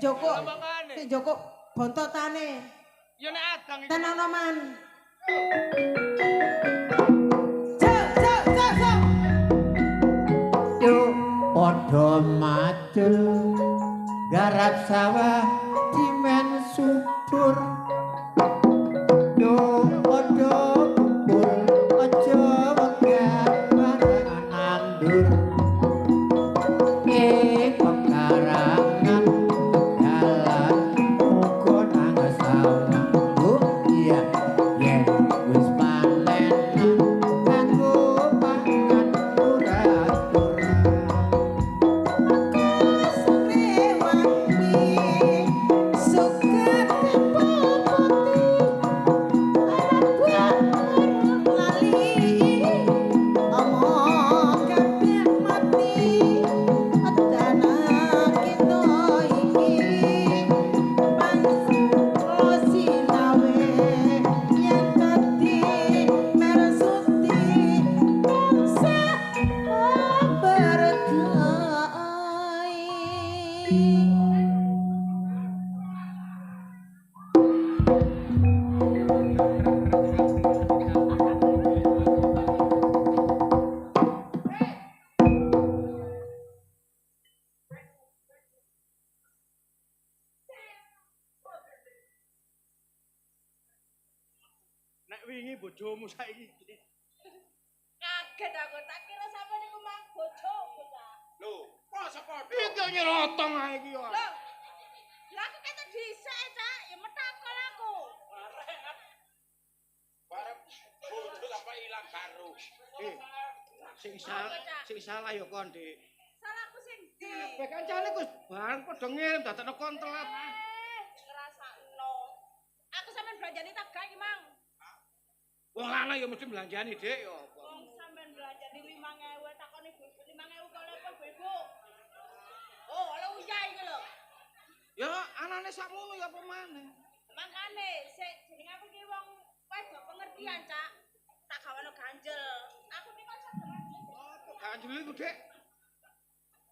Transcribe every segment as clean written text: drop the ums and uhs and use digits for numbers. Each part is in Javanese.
Joko. Sing Joko bontotane. Ya nek adang iki. Tenang man. Yuk padha macul garap sawah dimen subur. Yuk padha kumpul aja wegah barang nandur. Pekarangan dalan uga nang sawah. Iya yen wis panenan kanggo pangan urat-urat. Nek wingi bojomu saiki. Kaget aku, tak kira sampe niku mang bojoku ta. Lho, kok padha? Iki nyerotong ae iki kok. Lho. Lah aku kata dhisik, Cak, ya metakol aku. Barep bojo apa ilang karo. Sing salah ya kon, Dik. Salahku sing ndi? Kabeh kancane Gus bareng padha ngirim dadekno kon telat. Ngrasakno. Aku sampean belanjani tak gak iki, Mang. Wong lanang ya mesti belanjani, Dik, ya apa. Wong sampean belanjani 5.000 takoni bojo 5.000 kok lepo, Bu. Oh, ala uyah iki lho. Ya anane sakmono ya apa maneh. Makane sik jeneng aku ki wong wedok pengertian, Cak. Tak gawane ganjel. Aku niku aja ganjel. Apa ganjel iku, Dik?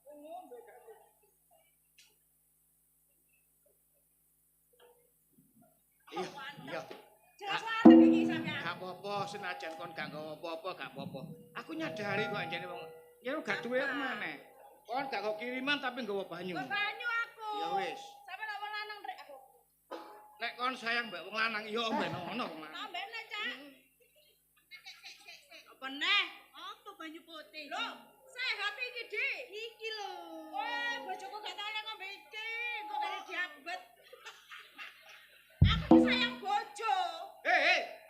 Ngombe ganjel. Iya. Jelas wae iki sampean. Gak apa-apa senajan kon gak nggawa apa-apa gak apa-apa. Aku nyadari kok anjene wong yen gak duwe maneh. Kon gak kok kiriman tapi nggawa banyu. Banyu aku. Ya wis. Sampe nek wong lanang rek aku. Nek kon sayang mbek wong lanang ya omben ono wong lanang. Tambene, Cak. Apa neh? Apa banyu putih? Lho, sehat iki, Dik. Iki lho. Wah, bojoku gak tau nek ngombe iki. Kok kaya diabet. Aku ki sayang bojo.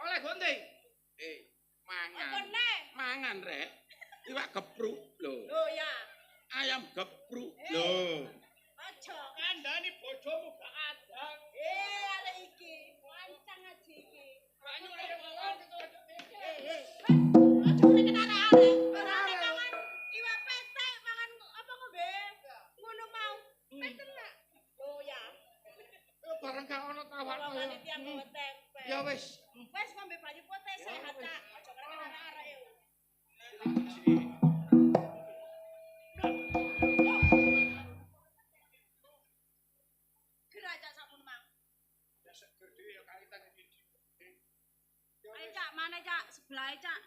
Oleh gunting. Apa Mangan. neh? Mangan rek. Iwak gepruk lho. Lho ya. Ayam gepruk lho. Aja. Kandhani bojomu gak adang. Ale iki. Lancang aja iki. Banyu rek lawan itu. Aja urip arek-arek. Arek mangan iwak petek, mangan apa ngombe? Ngono mau. Peten nak. Oh ya. Bareng gak ono tawar. Panitia nggawa tempe. Ya wis. Wes ngombe banyu putih sehat, Cak. Aja karo arek-arek yo. Gerak, Cak, sakmono, Mang. Ya seger dhewe ya kaitan iki. Ayo, Cak, mana, Cak? Sebelah, Cak.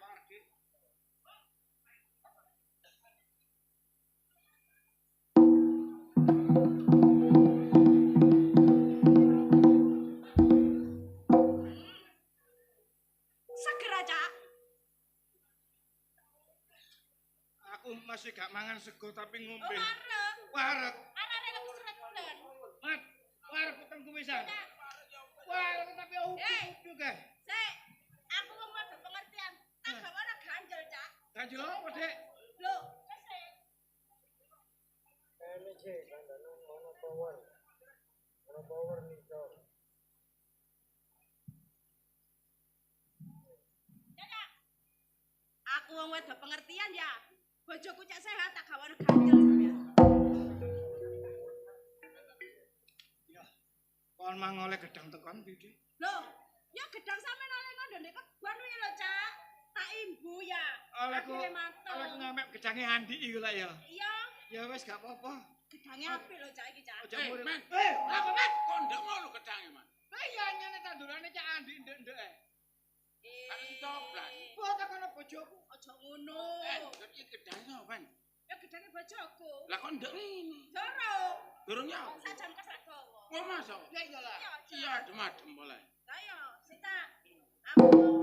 Seger, Cak. Aku masih gak mangan sego tapi Oh, ngombe. wareg. Wareg. Arek-arek lagi seret-seret. Mat, wareg peteng kumisan. Wareg tapi ujuk kae. Sik, aku wong wedok pengertian. Tak gawe ganjel, Cak. Ganjel apa, Dik? Lho, wes sik. Cak. Aku wong wedok pengertian ya. Bojoku cek sehat tak gawe ganjel sampean. Ya. Kon mang oleh gedang tekan iki. Loh, ya gedang sampean oleh ngondone kebon kuwi lho, Cak. Tak imbu ya. Olehku Akhire mateng. oleh ngamek gedange Andi iku lah ya. Iya. Ya wis gak apa-apa. Gedange apik lho cak iki cak. Aja murid. Men. Apa men? Kok ndekno lho kedange, Man. Lah iya nyene tandurane cak Andi ndek-ndek. Tak coplat. Buat kono bojoku. Aja ngono. Iki kedange sapa, Man? Ya gedange bojoku. Lah kok ndek ngene? Joro. Durung ya. Sajam kesek dawa. Kok masuk? Ya iyalah. Iya, adem-adem boleh. Lah ya, Sita. Aku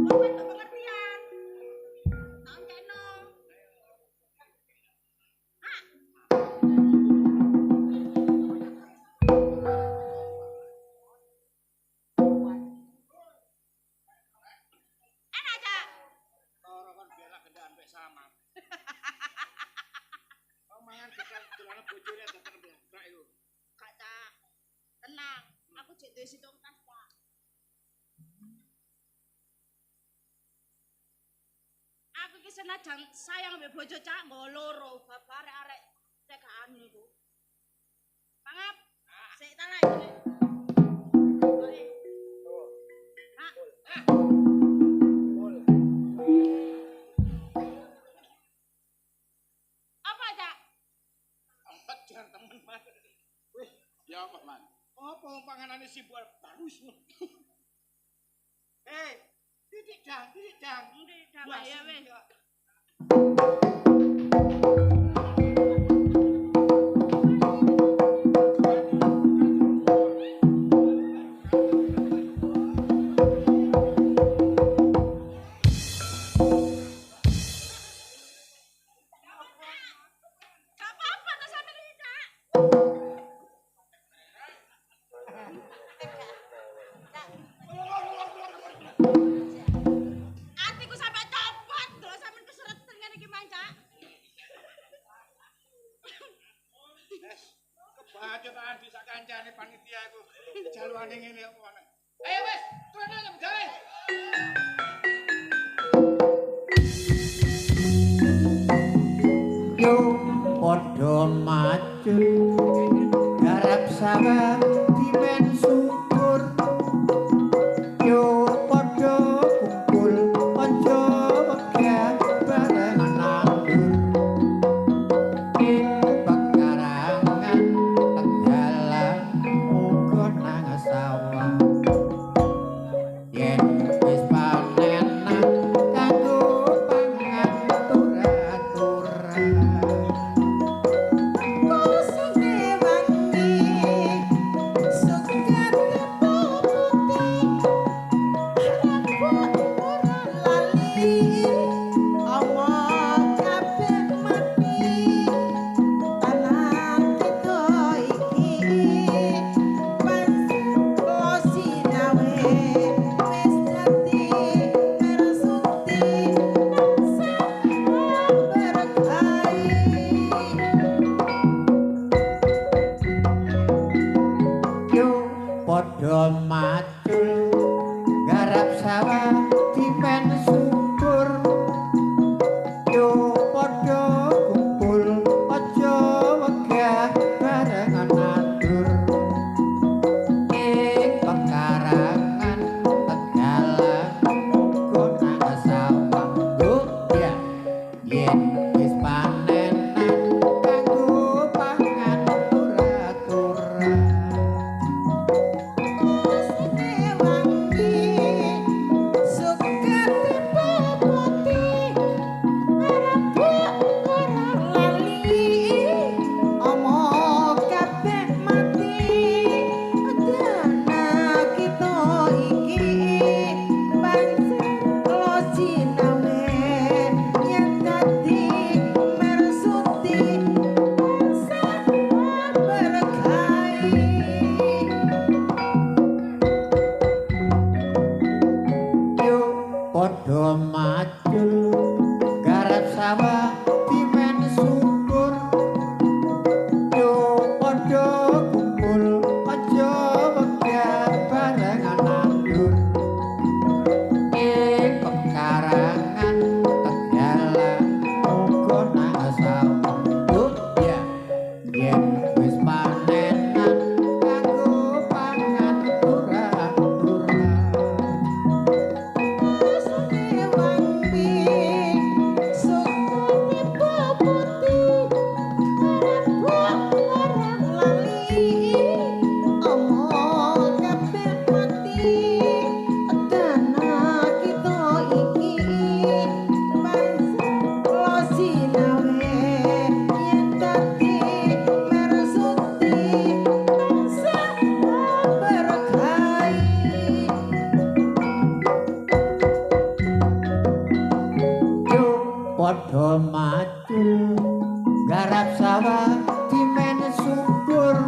mau entuk pengertian. Tak enceno. Enak, Cak. Ora kon belak gendakan mek sama. Kau mangan gedan dolane bojone dateng mbak iku. Kak Cak. Tenang, aku cek duwe situng tas, Cak. Aku iki senajan sayang mbek bojo Cak nggo loro bab arek-arek cekaan niku. Mangap. Sik ta lek iki. Apa, Cak? Empat jan temen man. Wih, Ya apa, Man? apa panganane simbol bagus. Titik dang. Ndi damai ya wis. Gak apa-apa to sampe iki, Cak. Atiku sampe copot lho sampean kesereten ngene iki mang, Cak. Kebacut Andi sak kancane panitia iku. Jaluane ngene apa ana. Ayo wis, kono nyem gawe. Yo padha macul garap sawah dimen syukur yo padha kumpul kanca wegah barengan nandur ing pekarangan Tegalan uga nang sawah yen wis panenan kanggo pangan tur-aturan yo padha macul garap sawah dimen syukur yo padha kumpul aja wegah barengan nandur ing pekarangan Tegalan uga nang sawah oh ya yen wis panenan kanggo pangan tur-aturan yo padha macul garap sawah dimen syukur yo padha kumpul aja wegah barengan nandur ing pekarangan Tegalan uga nang sawah oh ya yen wis panenan kanggo pangan tur-aturan padha macul garap sawah dimen subur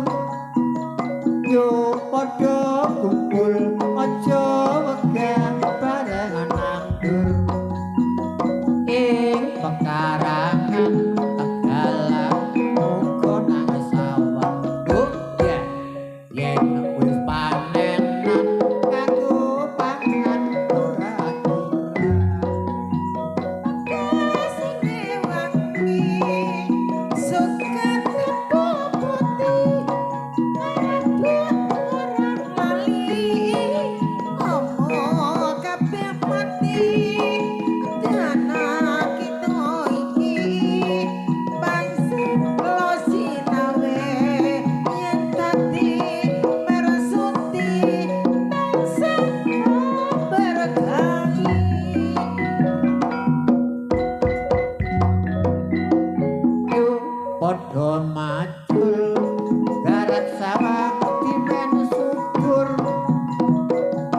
yo padha kumpul aja wegah barengan anggur ing pekarangan Tegalan uga nang sawah ya yen wis panenan kanggo pangan ora padha macul garap sawah dimen subur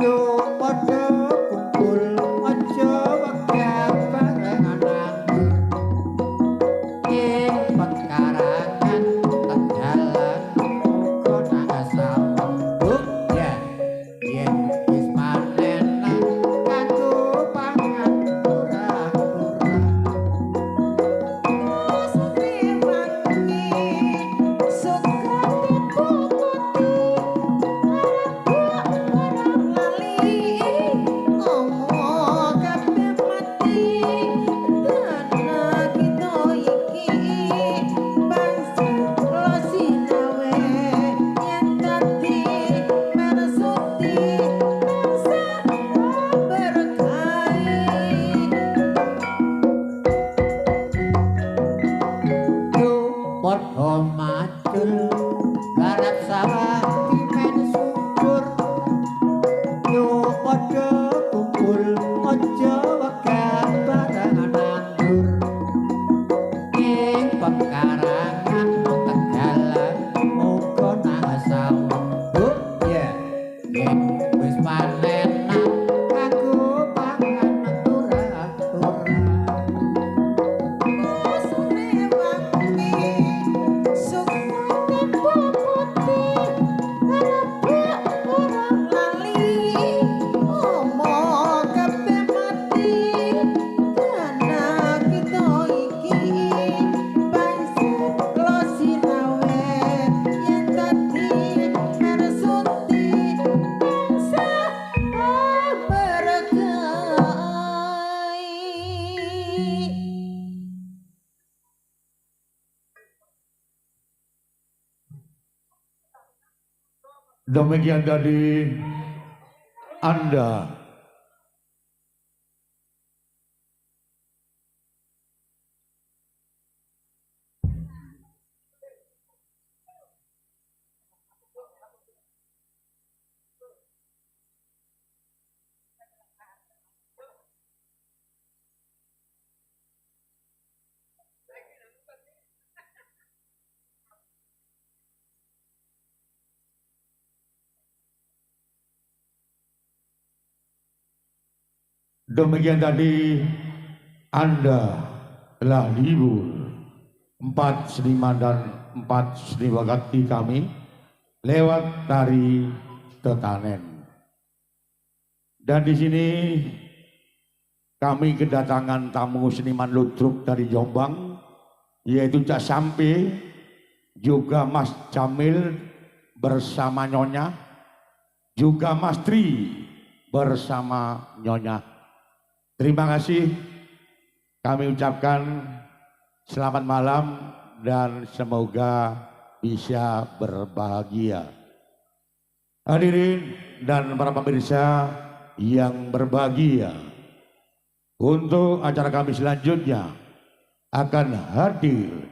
yo padha kumpul aja wegah barengan anggur ing pekarangan Tegalan uga nang sawah ya yen wis panenan kanggo pangan ora padha macul garap sawah dimen subur yo padha kumpul aja wegah barengan anggur ing pekarangan Tegalan uga nang sawah ya yen wis panenan kanggo pangan ora Demikian tadi Anda demikian tadi Anda telah dihibur 4 seniman dan 4 seni wakati kami lewat tari tetanen. Dan di sini kami kedatangan tamu seniman ludruk dari Jombang, yaitu Cak Sampe, juga Mas Jamil bersama Nyonya, juga Mas Tri bersama Nyonya. Terima kasih, kami ucapkan selamat malam dan semoga bisa berbahagia. Hadirin dan para pemirsa yang berbahagia, untuk acara kami selanjutnya akan hadir